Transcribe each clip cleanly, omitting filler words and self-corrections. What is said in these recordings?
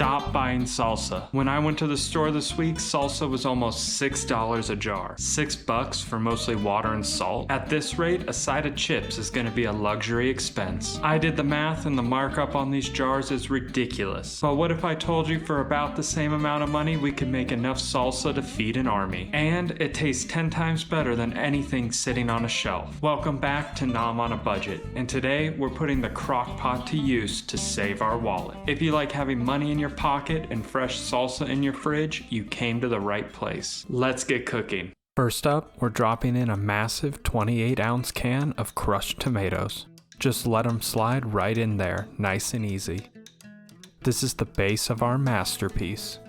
Stop buying salsa. When I went to the store this week, salsa was almost $6 a jar. $6 for mostly water and salt. At this rate, a side of chips is going to be a luxury expense. I did the math and the markup on these jars is ridiculous. But what if I told you for about the same amount of money we could make enough salsa to feed an army? And it tastes 10 times better than anything sitting on a shelf. Welcome back to Nom on a Budget. And today we're putting the Crock Pot to use to save our wallet. If you like having money in your pocket and fresh salsa in your fridge, you came to the right place. Let's get cooking. First up, we're dropping in a massive 28-ounce can of crushed tomatoes. Just let them slide right in there, nice and easy. This is the base of our masterpiece.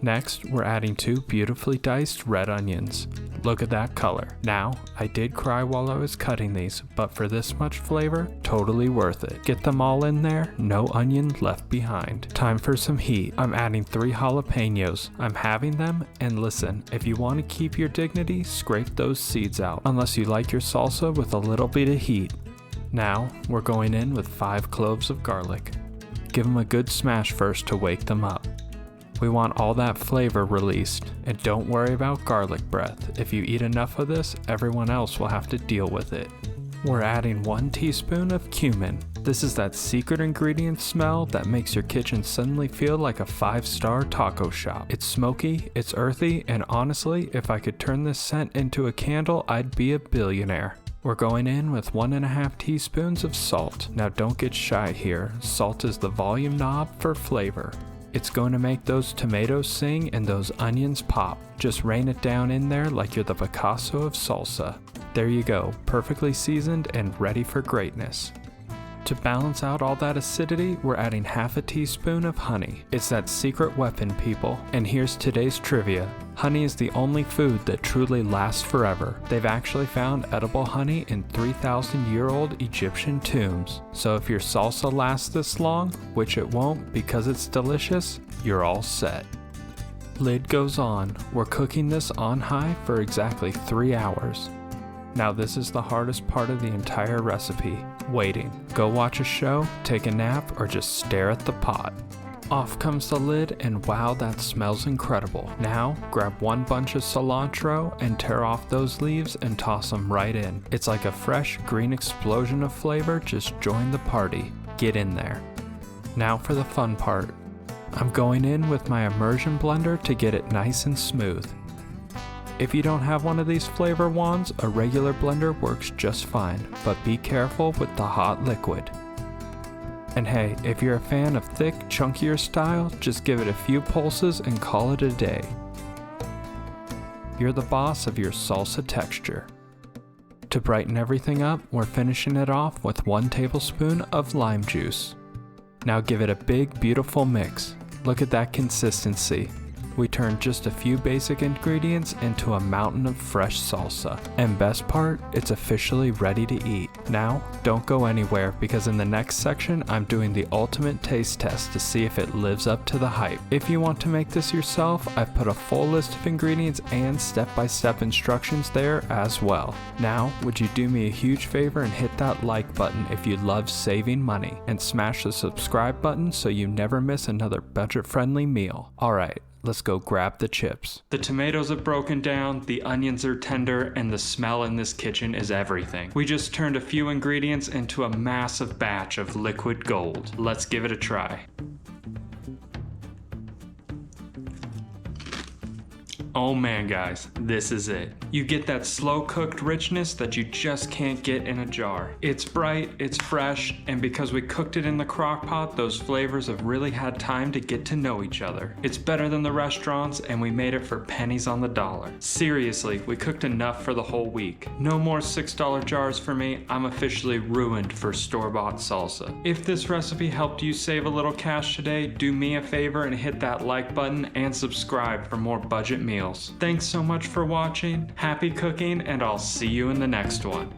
Next, we're adding 2 beautifully diced red onions. Look at that color. Now, I did cry while I was cutting these, but for this much flavor, totally worth it. Get them all in there, no onion left behind. Time for some heat. I'm adding 3 jalapenos. I'm having them, and listen, if you want to keep your dignity, scrape those seeds out, unless you like your salsa with a little bit of heat. Now, we're going in with 5 cloves of garlic. Give them a good smash first to wake them up. We want all that flavor released, and don't worry about garlic breath. If you eat enough of this, everyone else will have to deal with it. We're adding 1 teaspoon of cumin. This is that secret ingredient smell that makes your kitchen suddenly feel like a 5-star taco shop. It's smoky, it's earthy, and honestly, if I could turn this scent into a candle, I'd be a billionaire. We're going in with 1.5 teaspoons of salt. Now don't get shy here. Salt is the volume knob for flavor. It's going to make those tomatoes sing and those onions pop. Just rain it down in there like you're the Picasso of salsa. There you go, perfectly seasoned and ready for greatness. To balance out all that acidity, we're adding 1/2 teaspoon of honey. It's that secret weapon, people. And here's today's trivia. Honey is the only food that truly lasts forever. They've actually found edible honey in 3,000-year-old Egyptian tombs. So if your salsa lasts this long, which it won't because it's delicious, you're all set. Lid goes on. We're cooking this on high for exactly 3 hours. Now this is the hardest part of the entire recipe, waiting. Go watch a show, take a nap, or just stare at the pot. Off comes the lid, and wow, that smells incredible. Now, grab 1 bunch of cilantro and tear off those leaves and toss them right in. It's like a fresh green explosion of flavor just joined the party. Get in there. Now for the fun part. I'm going in with my Immersion blender to get it nice and smooth. If you don't have one of these flavor wands, a regular blender works just fine, but be careful with the hot liquid. And hey, if you're a fan of thick, chunkier style, just give it a few pulses and call it a day. You're the boss of your salsa texture. To brighten everything up, we're finishing it off with 1 tablespoon of lime juice. Now give it a big, beautiful mix. Look at that consistency. We turned just a few basic ingredients into a mountain of fresh salsa. And best part, it's officially ready to eat. Now, don't go anywhere because in the next section, I'm doing the ultimate taste test to see if it lives up to the hype. If you want to make this yourself, I've put a full list of ingredients and step-by-step instructions there as well. Now, would you do me a huge favor and hit that like button if you love saving money, and smash the subscribe button so you never miss another budget-friendly meal. Alright. Let's go grab the chips. The tomatoes have broken down, the onions are tender, and the smell in this kitchen is everything. We just turned a few ingredients into a massive batch of liquid gold. Let's give it a try. Oh man guys, this is it. You get that slow cooked richness that you just can't get in a jar. It's bright, it's fresh, and because we cooked it in the crock pot, those flavors have really had time to get to know each other. It's better than the restaurants, and we made it for pennies on the dollar. Seriously, we cooked enough for the whole week. No more $6 jars for me. I'm officially ruined for store-bought salsa. If this recipe helped you save a little cash today, do me a favor and hit that like button and subscribe for more budget meals. Thanks so much for watching, happy cooking, and I'll see you in the next one.